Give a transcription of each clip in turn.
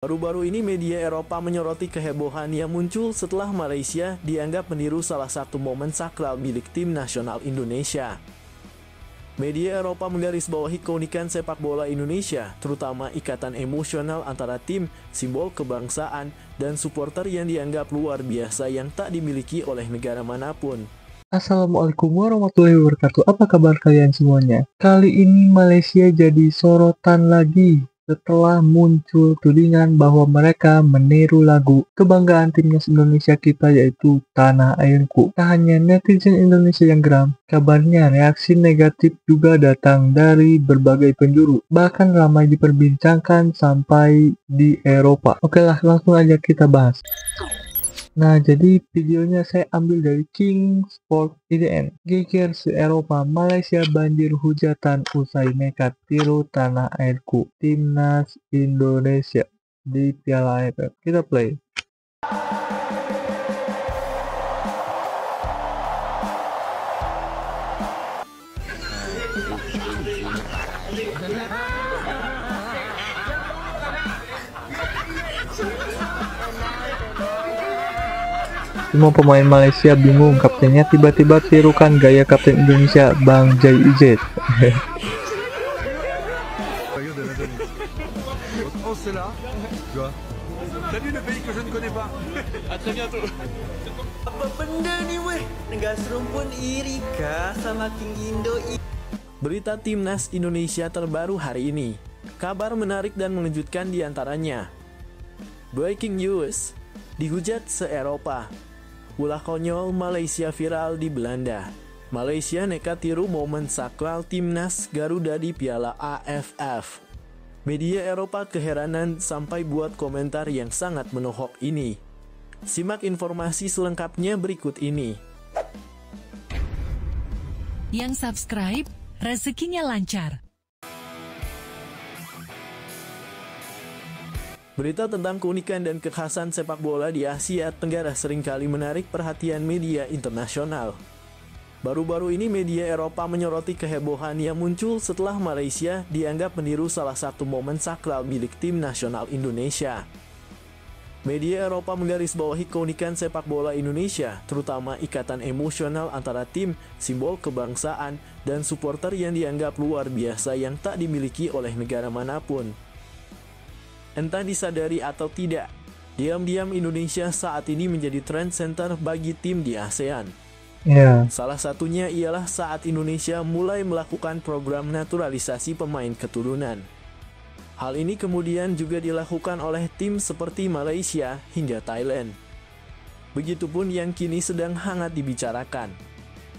Baru-baru ini media Eropa menyoroti kehebohan yang muncul setelah Malaysia dianggap meniru salah satu momen sakral milik tim nasional Indonesia. Media Eropa menggarisbawahi keunikan sepak bola Indonesia, terutama ikatan emosional antara tim, simbol kebangsaan, dan supporter yang dianggap luar biasa yang tak dimiliki oleh negara manapun. Assalamualaikum warahmatullahi wabarakatuh. Apa kabar kalian semuanya? Kali ini Malaysia jadi sorotan lagi setelah muncul tudingan bahwa mereka meniru lagu kebanggaan timnas Indonesia kita, yaitu Tanah Airku. Tak hanya netizen Indonesia yang geram, kabarnya reaksi negatif juga datang dari berbagai penjuru, bahkan ramai diperbincangkan sampai di Eropa. Oke lah, langsung aja kita bahas. Nah, jadi videonya saya ambil dari King Sport IDN. Geger se-Eropa, Malaysia banjir hujatan usai nekat tiru Tanah Airku timnas Indonesia di Piala AFF. Kita play. Semua pemain Malaysia bingung, kaptennya tiba-tiba tirukan gaya kapten Indonesia, Bang Jai Ijed. Apa benda ni weh? Negara serumpun iri kah sama King Indo? Berita timnas Indonesia terbaru hari ini. Kabar menarik dan mengejutkan diantaranya. Breaking news, dihujat se-Eropa. Ulah konyol Malaysia viral di Belanda. Malaysia nekat tiru momen sakral timnas Garuda di Piala AFF. Media Eropa keheranan sampai buat komentar yang sangat menohok ini. Simak informasi selengkapnya berikut ini. Yang subscribe, rezekinya lancar. Berita tentang keunikan dan kekhasan sepak bola di Asia Tenggara seringkali menarik perhatian media internasional. Baru-baru ini media Eropa menyoroti kehebohan yang muncul setelah Malaysia dianggap meniru salah satu momen sakral milik tim nasional Indonesia. Media Eropa menggarisbawahi keunikan sepak bola Indonesia, terutama ikatan emosional antara tim, simbol kebangsaan, dan supporter yang dianggap luar biasa yang tak dimiliki oleh negara manapun. Entah disadari atau tidak, diam-diam Indonesia saat ini menjadi trend center bagi tim di ASEAN. Salah satunya ialah saat Indonesia mulai melakukan program naturalisasi pemain keturunan. Hal ini kemudian juga dilakukan oleh tim seperti Malaysia hingga Thailand. Begitupun yang kini sedang hangat dibicarakan,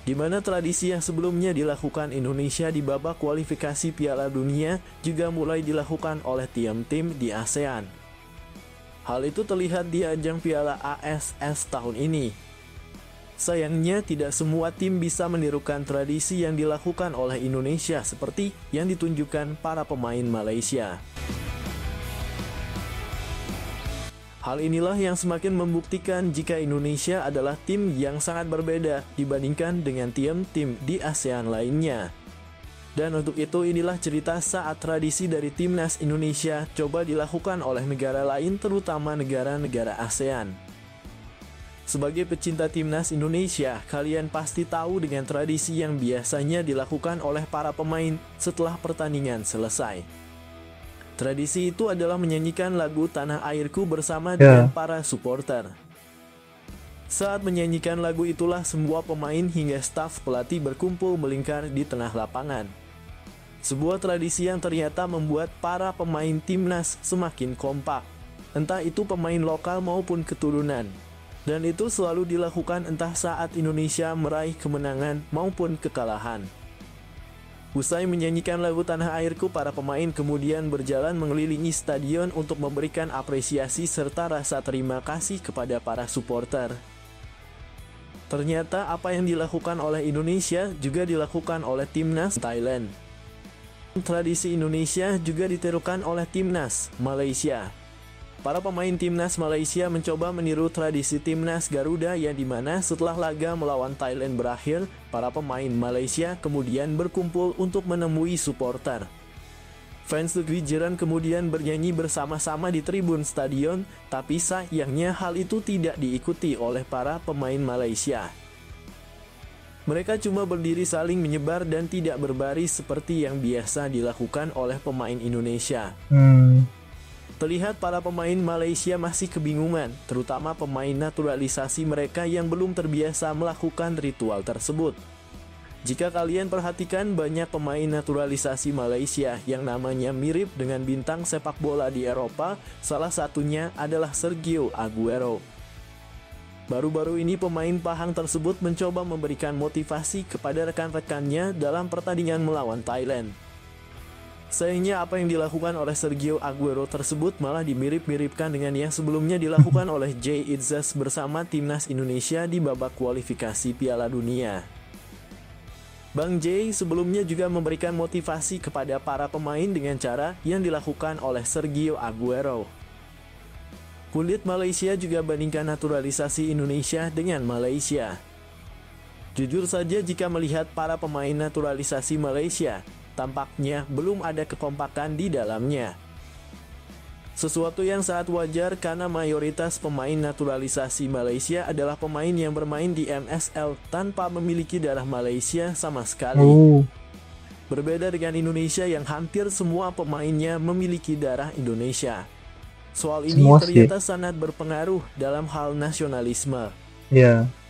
di mana tradisi yang sebelumnya dilakukan Indonesia di babak kualifikasi Piala Dunia juga mulai dilakukan oleh tim-tim di ASEAN. Hal itu terlihat di ajang Piala ASS tahun ini. Sayangnya tidak semua tim bisa menirukan tradisi yang dilakukan oleh Indonesia seperti yang ditunjukkan para pemain Malaysia. Hal inilah yang semakin membuktikan jika Indonesia adalah tim yang sangat berbeda dibandingkan dengan tim-tim di ASEAN lainnya. Dan untuk itu inilah cerita saat tradisi dari timnas Indonesia coba dilakukan oleh negara lain, terutama negara-negara ASEAN. Sebagai pecinta timnas Indonesia, kalian pasti tahu dengan tradisi yang biasanya dilakukan oleh para pemain setelah pertandingan selesai. Tradisi itu adalah menyanyikan lagu Tanah Airku bersama dengan para supporter. Saat menyanyikan lagu itulah semua pemain hingga staf pelatih berkumpul melingkar di tengah lapangan. Sebuah tradisi yang ternyata membuat para pemain timnas semakin kompak, entah itu pemain lokal maupun keturunan. Dan itu selalu dilakukan entah saat Indonesia meraih kemenangan maupun kekalahan. Usai menyanyikan lagu Tanah Airku, para pemain kemudian berjalan mengelilingi stadion untuk memberikan apresiasi serta rasa terima kasih kepada para supporter. Ternyata apa yang dilakukan oleh Indonesia juga dilakukan oleh timnas Thailand. Tradisi Indonesia juga ditirukan oleh timnas Malaysia. Para pemain timnas Malaysia mencoba meniru tradisi timnas Garuda yang dimana setelah laga melawan Thailand berakhir, para pemain Malaysia kemudian berkumpul untuk menemui supporter. Fans negeri jiran kemudian bernyanyi bersama-sama di tribun stadion, tapi sayangnya hal itu tidak diikuti oleh para pemain Malaysia. Mereka cuma berdiri saling menyebar dan tidak berbaris seperti yang biasa dilakukan oleh pemain Indonesia. Terlihat para pemain Malaysia masih kebingungan, terutama pemain naturalisasi mereka yang belum terbiasa melakukan ritual tersebut. Jika kalian perhatikan, banyak pemain naturalisasi Malaysia yang namanya mirip dengan bintang sepak bola di Eropa, salah satunya adalah Sergio Aguero. Baru-baru ini pemain Pahang tersebut mencoba memberikan motivasi kepada rekan-rekannya dalam pertandingan melawan Thailand. Sayangnya apa yang dilakukan oleh Sergio Aguero tersebut malah dimirip-miripkan dengan yang sebelumnya dilakukan oleh Jay Itzas bersama timnas Indonesia di babak kualifikasi Piala Dunia. Bang Jay sebelumnya juga memberikan motivasi kepada para pemain dengan cara yang dilakukan oleh Sergio Aguero. Kulit Malaysia juga bandingkan naturalisasi Indonesia dengan Malaysia. Jujur saja jika melihat para pemain naturalisasi Malaysia, tampaknya belum ada kekompakan di dalamnya. Sesuatu yang sangat wajar karena mayoritas pemain naturalisasi Malaysia adalah pemain yang bermain di MSL tanpa memiliki darah Malaysia sama sekali. Berbeda dengan Indonesia yang hampir semua pemainnya memiliki darah Indonesia. Soal ini ternyata sangat berpengaruh dalam hal nasionalisme.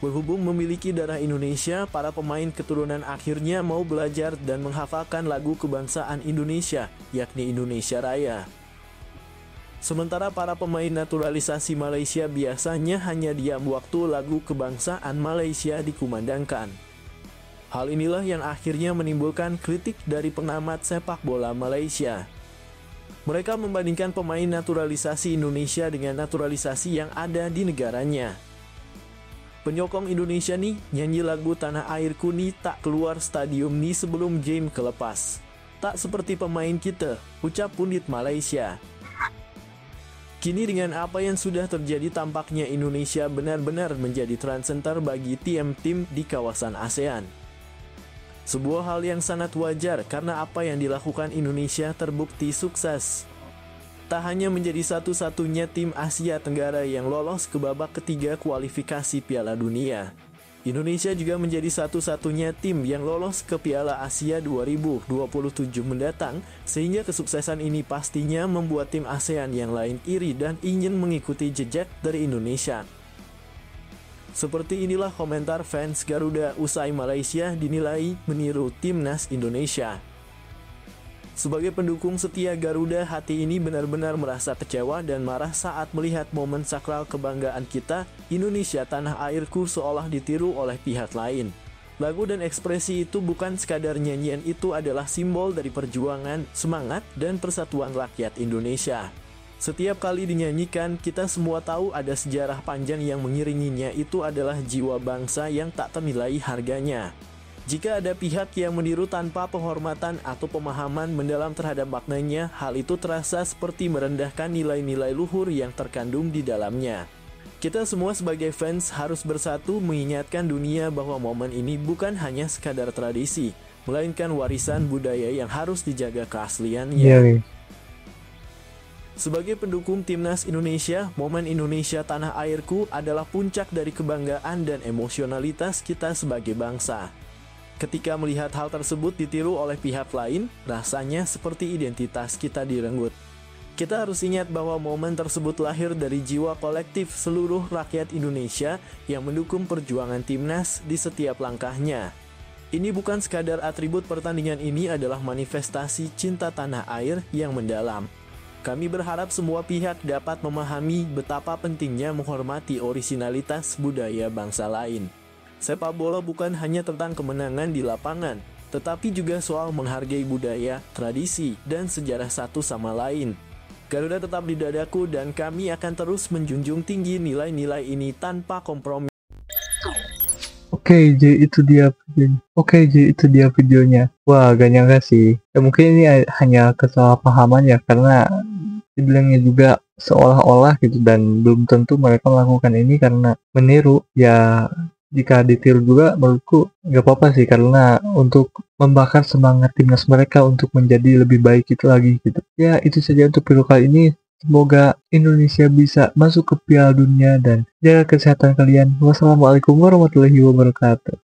Berhubung memiliki darah Indonesia, para pemain keturunan akhirnya mau belajar dan menghafalkan lagu kebangsaan Indonesia, yakni Indonesia Raya. Sementara para pemain naturalisasi Malaysia biasanya hanya diam waktu lagu kebangsaan Malaysia dikumandangkan. Hal inilah yang akhirnya menimbulkan kritik dari pengamat sepak bola Malaysia. Mereka membandingkan pemain naturalisasi Indonesia dengan naturalisasi yang ada di negaranya. Penyokong Indonesia nih nyanyi lagu Tanah Airku nih tak keluar stadium nih sebelum game kelepas. Tak seperti pemain kita, ucap pundit Malaysia. Kini dengan apa yang sudah terjadi tampaknya Indonesia benar-benar menjadi trend center bagi tim-tim di kawasan ASEAN. Sebuah hal yang sangat wajar karena apa yang dilakukan Indonesia terbukti sukses. Tak hanya menjadi satu-satunya tim Asia Tenggara yang lolos ke babak ketiga kualifikasi Piala Dunia, Indonesia juga menjadi satu-satunya tim yang lolos ke Piala Asia 2027 mendatang, sehingga kesuksesan ini pastinya membuat tim ASEAN yang lain iri dan ingin mengikuti jejak dari Indonesia. Seperti inilah komentar fans Garuda usai Malaysia dinilai meniru timnas Indonesia. Sebagai pendukung setia Garuda, hati ini benar-benar merasa kecewa dan marah saat melihat momen sakral kebanggaan kita, Indonesia Tanah Airku seolah ditiru oleh pihak lain. Lagu dan ekspresi itu bukan sekadar nyanyian, itu adalah simbol dari perjuangan, semangat, dan persatuan rakyat Indonesia. Setiap kali dinyanyikan, kita semua tahu ada sejarah panjang yang mengiringinya, itu adalah jiwa bangsa yang tak ternilai harganya. Jika ada pihak yang meniru tanpa penghormatan atau pemahaman mendalam terhadap maknanya, hal itu terasa seperti merendahkan nilai-nilai luhur yang terkandung di dalamnya. Kita semua sebagai fans harus bersatu mengingatkan dunia bahwa momen ini bukan hanya sekadar tradisi, melainkan warisan budaya yang harus dijaga keasliannya. Sebagai pendukung timnas Indonesia, momen Indonesia Tanah Airku adalah puncak dari kebanggaan dan emosionalitas kita sebagai bangsa. Ketika melihat hal tersebut ditiru oleh pihak lain, rasanya seperti identitas kita direnggut. Kita harus ingat bahwa momen tersebut lahir dari jiwa kolektif seluruh rakyat Indonesia yang mendukung perjuangan timnas di setiap langkahnya. Ini bukan sekadar atribut pertandingan, ini adalah manifestasi cinta tanah air yang mendalam. Kami berharap semua pihak dapat memahami betapa pentingnya menghormati orisinalitas budaya bangsa lain. Sepak bola bukan hanya tentang kemenangan di lapangan, tetapi juga soal menghargai budaya, tradisi, dan sejarah satu sama lain. Garuda tetap di dadaku dan kami akan terus menjunjung tinggi nilai-nilai ini tanpa kompromi. Oke, J, itu dia videonya. Wah, gak nyangka sih. Ya mungkin ini hanya kesalahpahaman ya, karena dibilangnya juga seolah-olah gitu, dan belum tentu mereka melakukan ini karena meniru. Ya jika ditiru juga menurutku nggak apa-apa sih, karena untuk membakar semangat timnas mereka untuk menjadi lebih baik itu lagi gitu. Ya itu saja untuk video kali ini. Semoga Indonesia bisa masuk ke Piala Dunia dan jaga kesehatan kalian. Wassalamualaikum warahmatullahi wabarakatuh.